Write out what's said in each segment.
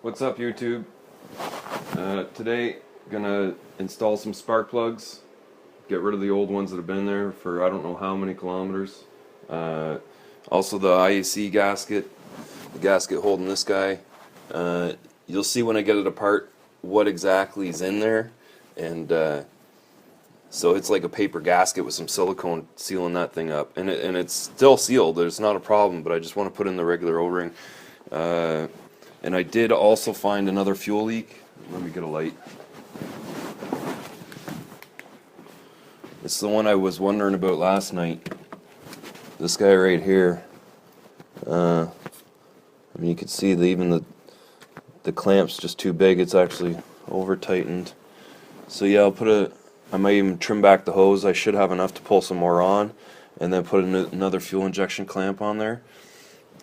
What's up, YouTube? Today, gonna install some spark plugs, get rid of the old ones that have been there for I don't know how many kilometers. Also the IAC gasket, the gasket holding this guy. You'll see when I get it apart what exactly is in there, and so it's like a paper gasket with some silicone sealing that thing up, and it's still sealed. There's not a problem, but I just want to put in the regular O-ring. And I did also find another fuel leak. Let me get a light. It's the one I was wondering about last night. This guy right here. I mean, you can see even the clamp's just too big. It's actually over tightened. So yeah, I might even trim back the hose. I should have enough to pull some more on, and then put another fuel injection clamp on there.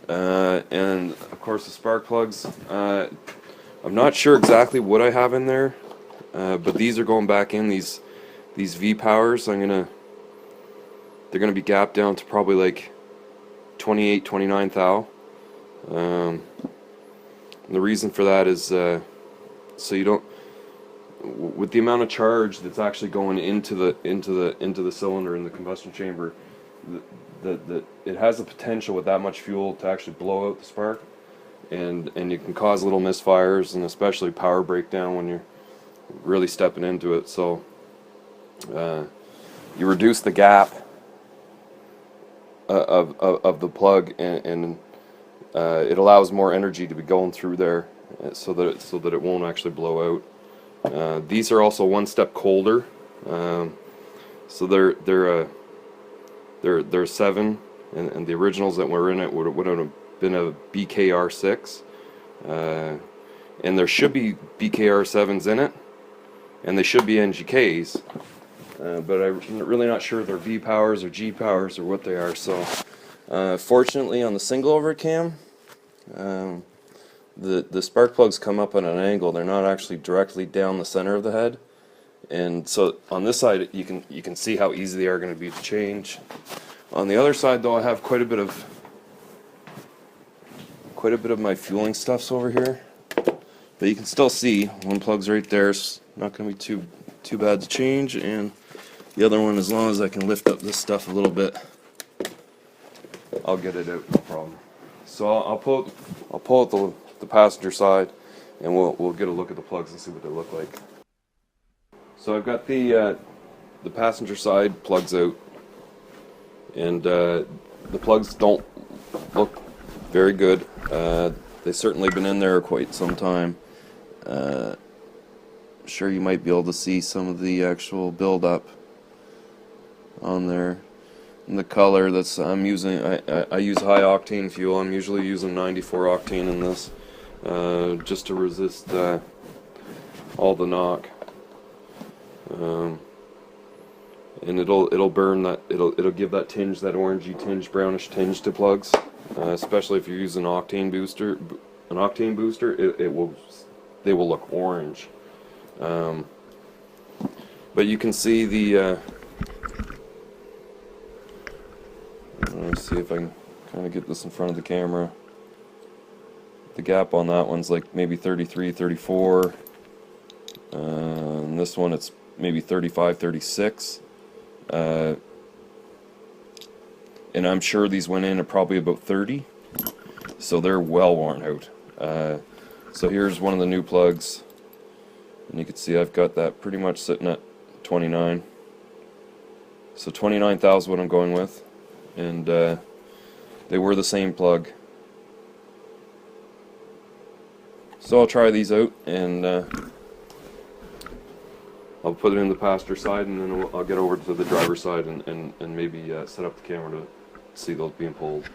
And of course the spark plugs. I'm not sure exactly what I have in there, but these are going back in these V-Powers. They're gonna be gapped down to probably like 28, 29 thou. And the reason for that is so you don't, with the amount of charge that's actually going into the cylinder in the combustion chamber, it has the potential with that much fuel to actually blow out the spark, and you can cause little misfires, and especially power breakdown when you're really stepping into it. So you reduce the gap of the plug, and it allows more energy to be going through there, so that it won't actually blow out. These are also one step colder, so they're 7, and the originals that were in it would have been a BKR6, and there should be BKR7s in it, and they should be NGKs, but I'm really not sure if they're V-Powers or G-Powers or what they are. So fortunately on the single over cam, the spark plugs come up at an angle. They're not actually directly down the center of the head, and so on this side you can see how easy they are going to be to change. On the other side though, I have quite a bit of my fueling stuffs over here, but you can still see one plug's right there. It's not going to be too bad to change, and the other one, as long as I can lift up this stuff a little bit, I'll get it out, no problem. So I'll pull out the passenger side, and we'll get a look at the plugs and see what they look like. So I've got the passenger side plugs out, and the plugs don't look very good. They've certainly been in there quite some time. Sure, you might be able to see some of the actual buildup on there. And the color that's I'm using, I use high octane fuel. I'm usually using 94 octane in this, just to resist all the knock. And it'll burn that. It'll give that tinge, that orangey tinge, brownish tinge to plugs, especially if you're using an octane booster. They will look orange. But you can see the. Let's see if I can kind of get this in front of the camera. The gap on that one's like maybe 33, 34. And this one it's maybe 35, 36. And I'm sure these went in at probably about 30, so they're well worn out. So here's one of the new plugs, and you can see I've got that pretty much sitting at 29. So 29 thou is what I'm going with, and they were the same plug. So I'll try these out, and I'll put it in the passenger side, and then I'll get over to the driver's side and maybe set up the camera to see those being pulled.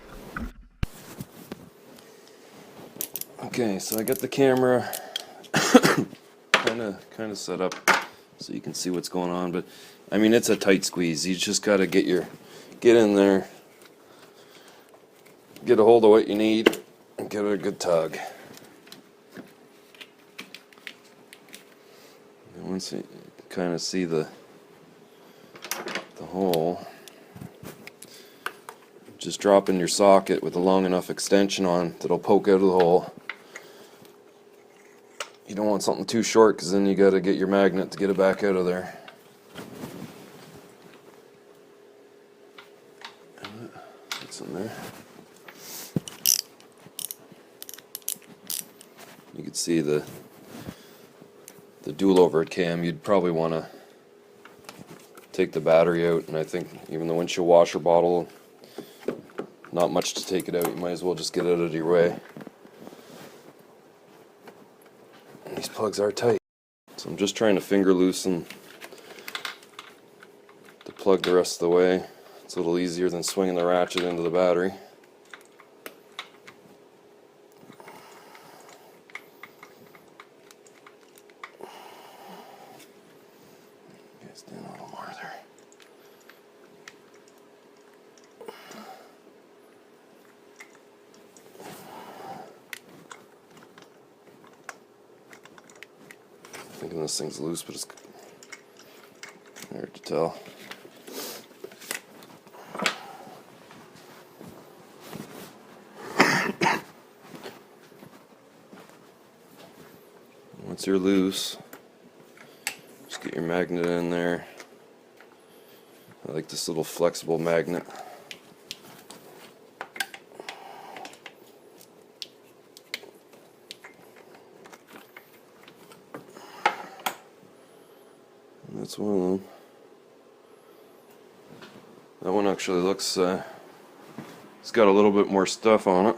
Okay, so I got the camera kind of set up so you can see what's going on, but I mean, it's a tight squeeze. You just got to get in there, get a hold of what you need, and give it a good tug. And once you kind of see the hole, just drop in your socket with a long enough extension on that'll poke out of the hole, You don't want something too short, because then you got to get your magnet to get it back out of there. What's in there? You can see the dual overhead cam. You'd probably want to take the battery out, and I think even the windshield washer bottle, not much to take it out. You might as well just get it out of your way. And these plugs are tight, so I'm just trying to finger loosen the plug the rest of the way. It's a little easier than swinging the ratchet into the battery. Guys, doing a little more there. Thinking this thing's loose, but it's hard to tell. Once you're loose, just get your magnet in there. I like this little flexible magnet. And that's one of them. That one actually looks, it's got a little bit more stuff on it.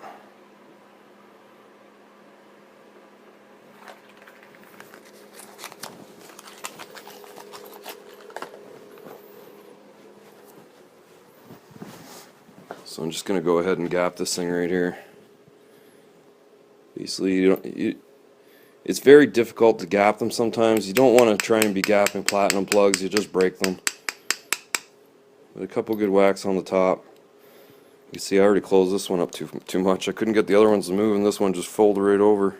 So I'm just going to go ahead and gap this thing right here. Basically, it's very difficult to gap them sometimes. You don't want to try and be gapping platinum plugs, you just break them. With a couple good whacks on the top. You see I already closed this one up too much. I couldn't get the other ones to move, and this one just folded right over.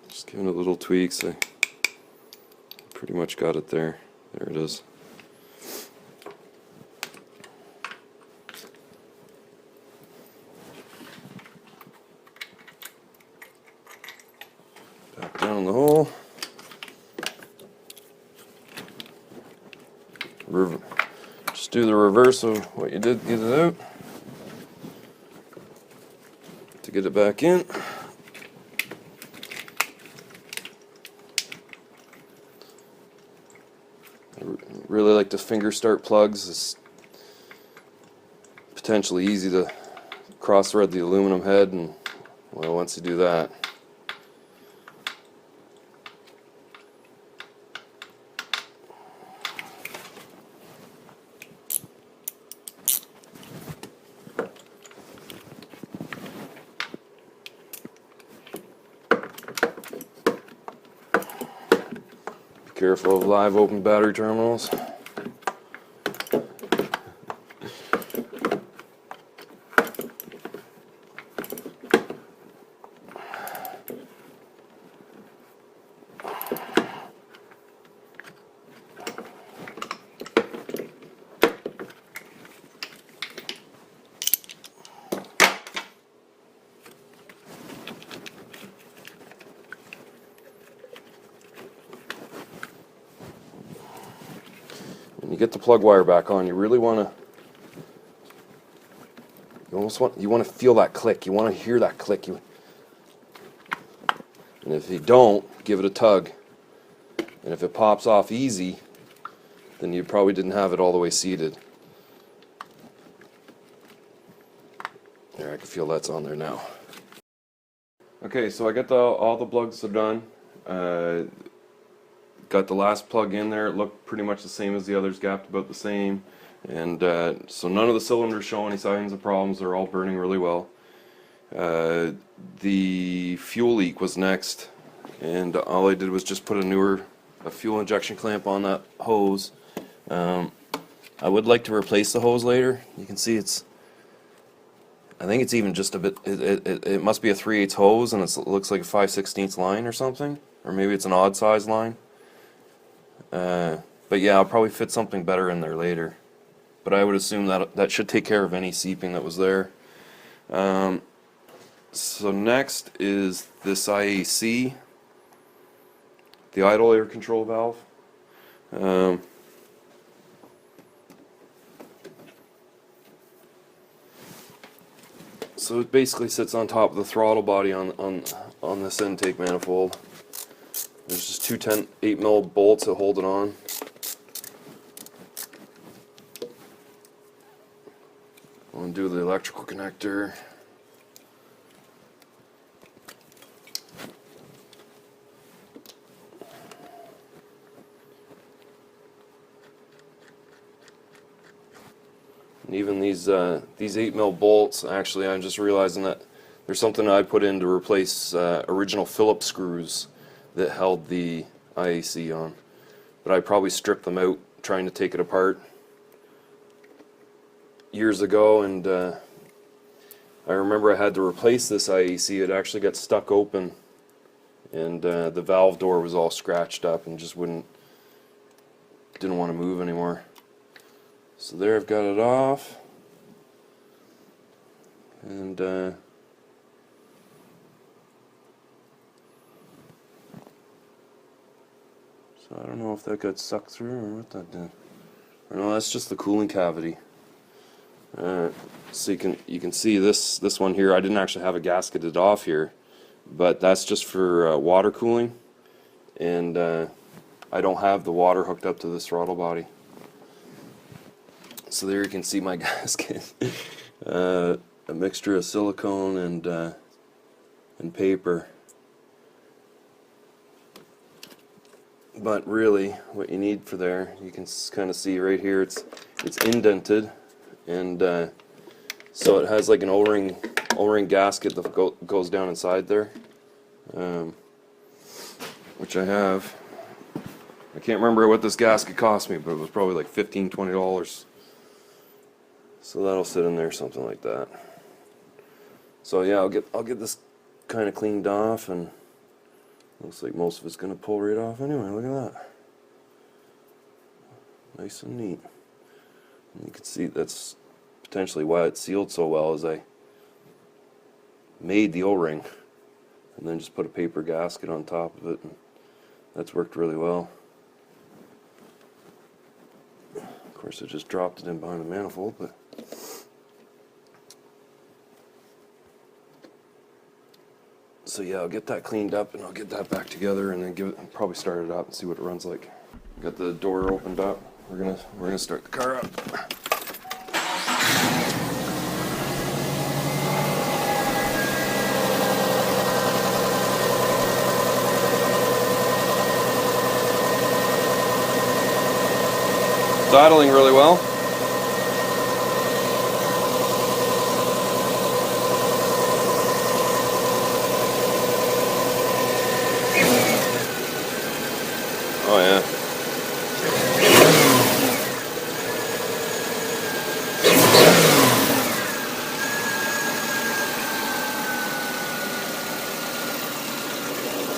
Just giving it little tweaks. I pretty much got it there. There it is. Back down in the hole. Just do the reverse of what you did, get it out. To get it back in. Really like to finger start plugs. It's potentially easy to cross thread the aluminum head, and well, once you do that, be careful of live open battery terminals. When you get the plug wire back on, you really want to, you want to feel that click. You want to hear that click. And if you don't, give it a tug. And if it pops off easy, then you probably didn't have it all the way seated. There, I can feel that's on there now. Okay, so I got all the plugs are done. Got the last plug in there. It looked pretty much the same as the others, gapped about the same. And so none of the cylinders show any signs of problems. They're all burning really well. The fuel leak was next, and all I did was just put a fuel injection clamp on that hose. I I would like to replace the hose later. You can see I think it's even just a bit, it must be a 3/8 hose, and it looks like a 5/16 line or something, or maybe it's an odd size line. But yeah, I'll probably fit something better in there later. But I would assume that should take care of any seeping that was there. So next is this IAC, the idle air control valve. So it basically sits on top of the throttle body on this intake manifold. There's just two 8mm bolts that hold it on. I'll undo the electrical connector. And even these 8mm bolts, actually, I'm just realizing that there's something I put in to replace original Phillips screws that held the IAC on. But I probably stripped them out trying to take it apart years ago, and I remember I had to replace this IAC. It actually got stuck open, and the valve door was all scratched up and just didn't want to move anymore. So there, I've got it off, and so I don't know if that got sucked through or what that did. Or no, that's just the cooling cavity. So you can see this one here. I didn't actually have it gasketed off here, but that's just for water cooling, and I don't have the water hooked up to this throttle body. So there you can see my gasket, a mixture of silicone and paper. But really, what you need for there, you can kind of see right here. It's indented, and so it has like an O-ring gasket that goes down inside there, which I have. I can't remember what this gasket cost me, but it was probably like $15–20. So that'll sit in there, something like that. So yeah, I'll get this kind of cleaned off, and looks like most of it's gonna pull right off anyway. Look at that, nice and neat. And you can see that's potentially why it sealed so well, is I made the O-ring and then just put a paper gasket on top of it, and that's worked really well. Of course, I just dropped it in behind the manifold, but so yeah, I'll get that cleaned up and I'll get that back together, and then probably start it up and see what it runs like. Got the door opened up. We're gonna start the car up. It's idling really well. Oh yeah.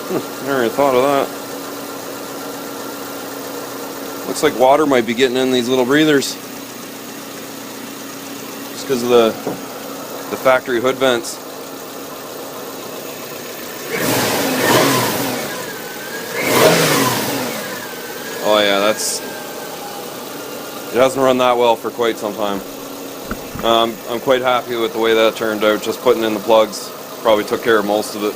I never even thought of that. Looks like water might be getting in these little breathers, just because of the factory hood vents. Oh yeah, it hasn't run that well for quite some time. I'm quite happy with the way that turned out. Just putting in the plugs probably took care of most of it.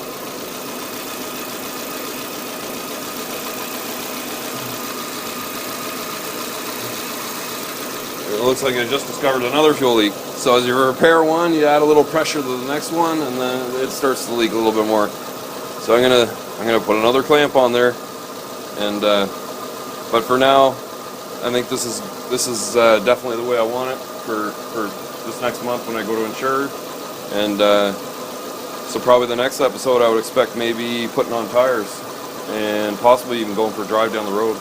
It looks like I just discovered another fuel leak. So as you repair one, you add a little pressure to the next one, and then it starts to leak a little bit more. So I'm gonna put another clamp on there, and but for now, I think this is definitely the way I want it for this next month when I go to insure. And so probably the next episode I would expect maybe putting on tires and possibly even going for a drive down the road.